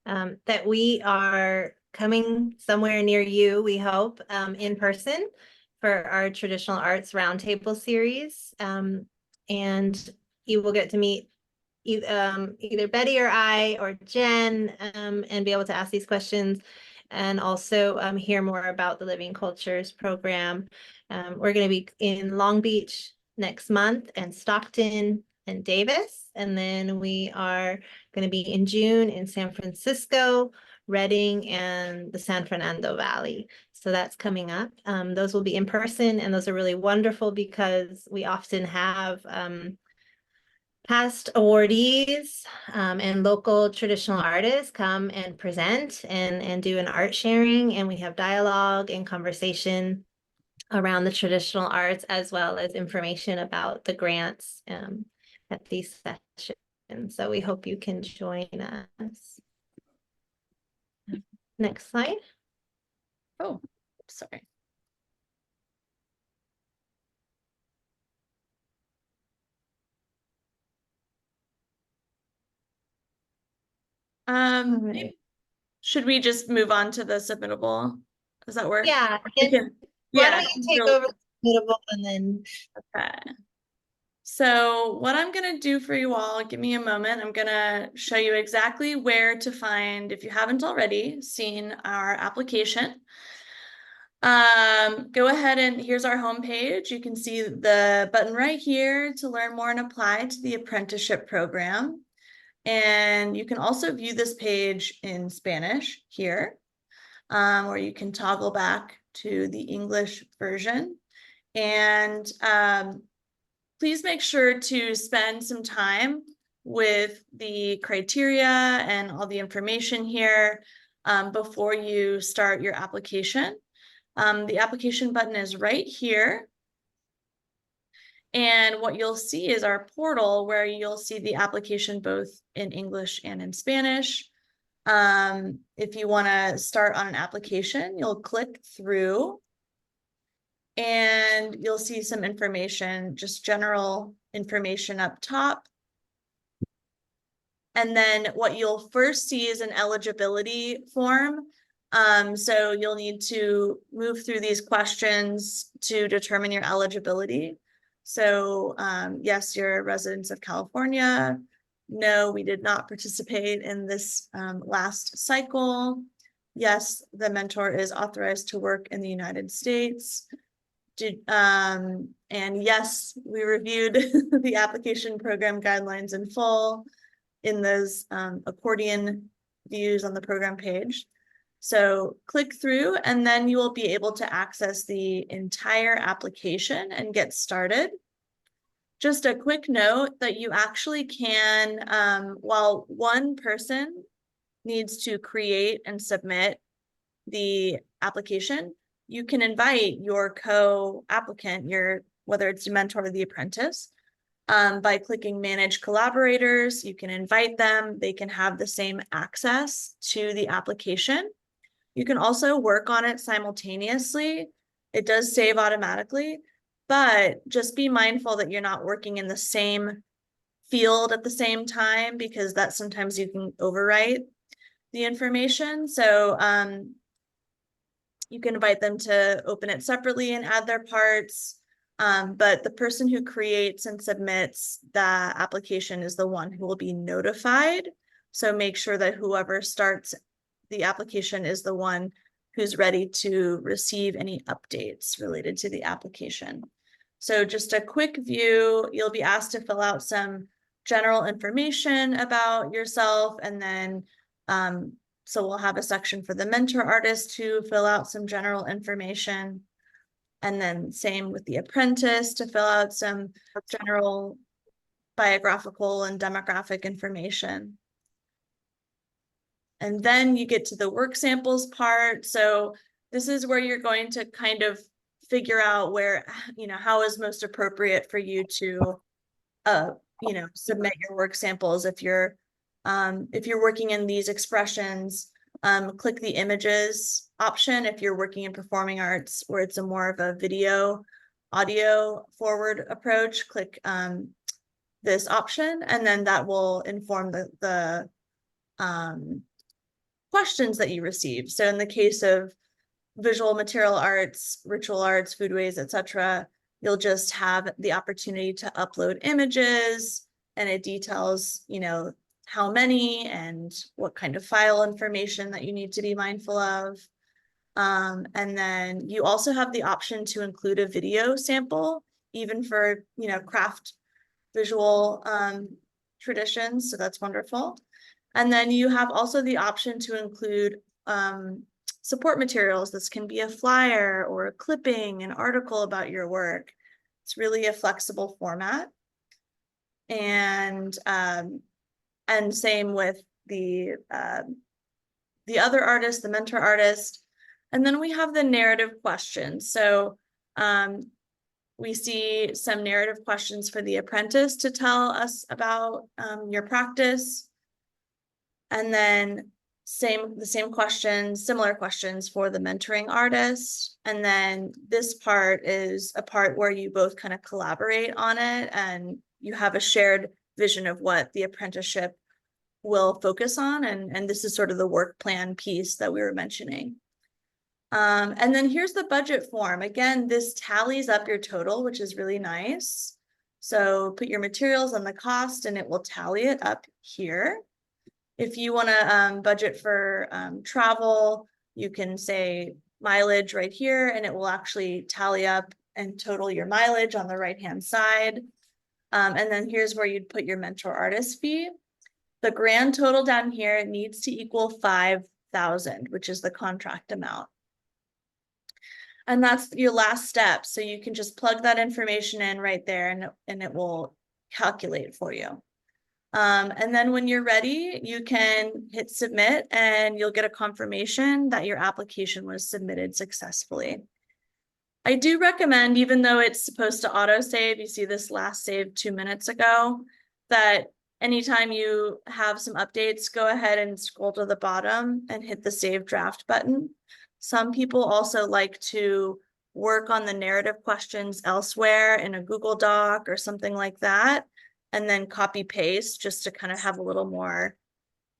that we are coming somewhere near you, we hope, in person for our Traditional Arts Roundtable series. And you will get to meet either Betty or I or Jen, and be able to ask these questions, and also hear more about the Living Cultures program. We're going to be in Long Beach next month, and Stockton and Davis, and then we are going to be in June in San Francisco, Redding, and the San Fernando Valley. So that's coming up. Those will be in person, and those are really wonderful because we often have Past awardees and local traditional artists come and present and do an art sharing, and we have dialogue and conversation around the traditional arts, as well as information about the grants at these sessions. So we hope you can join us. Next slide. Oh, sorry. Right. Should we just move on to the submittable? Does that work? Yeah. We can, Why yeah. don't you take over the submittable and then. Okay. So what I'm gonna do for you all, give me a moment. I'm gonna show you exactly where to find, if you haven't already seen our application. Go ahead and here's our homepage. You can see the button right here to learn more and apply to the apprenticeship program. And you can also view this page in Spanish here, or you can toggle back to the English version. And please make sure to spend some time with the criteria and all the information here before you start your application. The application button is right here. And what you'll see is our portal where you'll see the application both in English and in Spanish. If you want to start on an application, you'll click through and you'll see some information, just general information up top. And then what you'll first see is an eligibility form. So you'll need to move through these questions to determine your eligibility. So yes, you're residents of California. No, we did not participate in this last cycle. Yes, the mentor is authorized to work in the United States. And yes, we reviewed the application program guidelines in full in those accordion views on the program page. So click through and then you will be able to access the entire application and get started. Just a quick note that you actually can, while one person needs to create and submit the application, you can invite your co-applicant, whether it's the mentor or the apprentice, by clicking Manage Collaborators. You can invite them. They can have the same access to the application. You can also work on it simultaneously. It does save automatically, but just be mindful that you're not working in the same field at the same time, because that sometimes you can overwrite the information. So you can invite them to open it separately and add their parts. But the person who creates and submits the application is the one who will be notified. So make sure that whoever starts the application is the one who's ready to receive any updates related to the application. So just a quick view, you'll be asked to fill out some general information about yourself, and then so we'll have a section for the mentor artist to fill out some general information. And then same with the apprentice to fill out some general biographical and demographic information. And then you get to the work samples part. So this is where you're going to kind of figure out where, how is most appropriate for you to, submit your work samples. If you're working in these expressions, click the images option. If you're working in performing arts, where it's a more of a video, audio forward approach, click this option, and then that will inform the questions that you receive. So in the case of visual material arts, ritual arts, foodways, etc., you'll just have the opportunity to upload images, and it details, how many and what kind of file information that you need to be mindful of. And then you also have the option to include a video sample, even for, craft visual traditions. So that's wonderful. And then you have also the option to include support materials. This can be a flyer or a clipping, an article about your work. It's really a flexible format. and same with the other artist, the mentor artist. And then we have the narrative questions. So we see some narrative questions for the apprentice to tell us about your practice. And then the same questions, similar questions for the mentoring artist. And then this part is a part where you both kind of collaborate on it and you have a shared vision of what the apprenticeship will focus on. And this is sort of the work plan piece that we were mentioning. And then here's the budget form. Again, this tallies up your total, which is really nice. So put your materials on the cost and it will tally it up here. If you want to budget for travel, you can say mileage right here, and it will actually tally up and total your mileage on the right-hand side. And then here's where you'd put your mentor artist fee. The grand total down here needs to equal 5,000, which is the contract amount. And that's your last step. So you can just plug that information in right there and it will calculate for you. And then when you're ready, you can hit submit and you'll get a confirmation that your application was submitted successfully. I do recommend, even though it's supposed to auto save, you see this last save 2 minutes ago, that anytime you have some updates, go ahead and scroll to the bottom and hit the save draft button. Some people also like to work on the narrative questions elsewhere in a Google Doc or something like that, and then copy paste just to kind of have a little more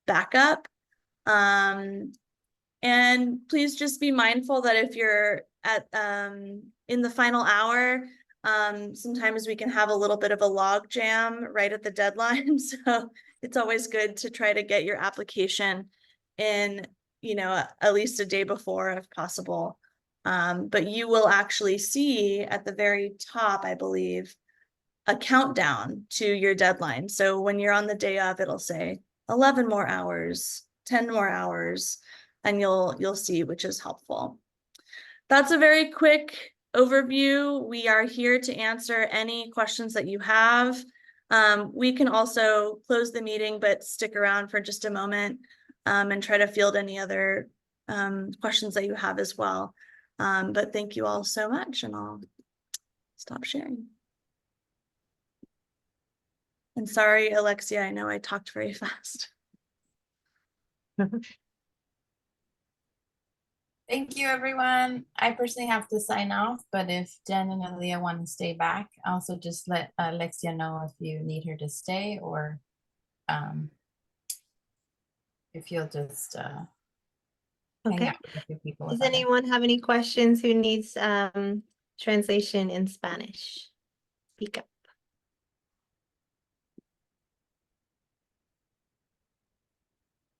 backup. And please just be mindful that if you're at in the final hour, sometimes we can have a little bit of a log jam right at the deadline. So it's always good to try to get your application in, you know, at least a day before if possible. But you will actually see at the very top, I believe, a countdown to your deadline. So when you're on the day of, it'll say 11 more hours, 10 more hours, and you'll see, which is helpful. That's a very quick overview. We are here to answer any questions that you have. We can also close the meeting, but stick around for just a moment and try to field any other questions that you have as well. But thank you all so much, and I'll stop sharing. And sorry, Alexia, I know I talked very fast. Thank you, everyone. I personally have to sign off, but if Jen and Aaliyah want to stay back, also just let Alexia know if you need her to stay, or if you'll just hang Okay. out with a few people. Does about it. anyone have any questions who needs translation in Spanish? Speak up.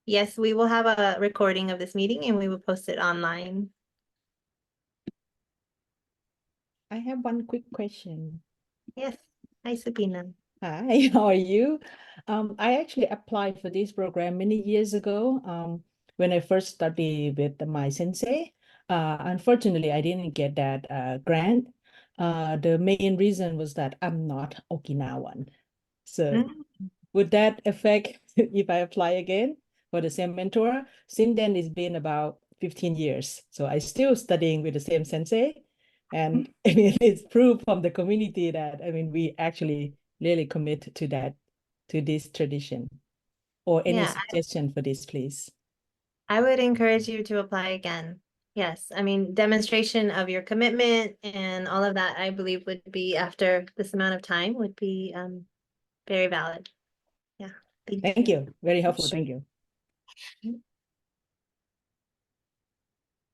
Yes, we will have a recording of this meeting and we will post it online. I have one quick question. Yes. Hi, Sabina. Hi, how are you? I actually applied for this program many years ago when I first studied with my sensei. Unfortunately, I didn't get that grant. The main reason was that I'm not Okinawan. So would that affect if I apply again for the same mentor? Since then, it's been about 15 years. So I'm still studying with the same sensei. And I mean, it's proof from the community that, I mean, we actually really commit to that, to this tradition. Or any suggestion for this, please? I would encourage you to apply again. Yes, I mean, demonstration of your commitment and all of that, I believe would be, after this amount of time, would be very valid. Yeah. Thank you. Very helpful. Thank you.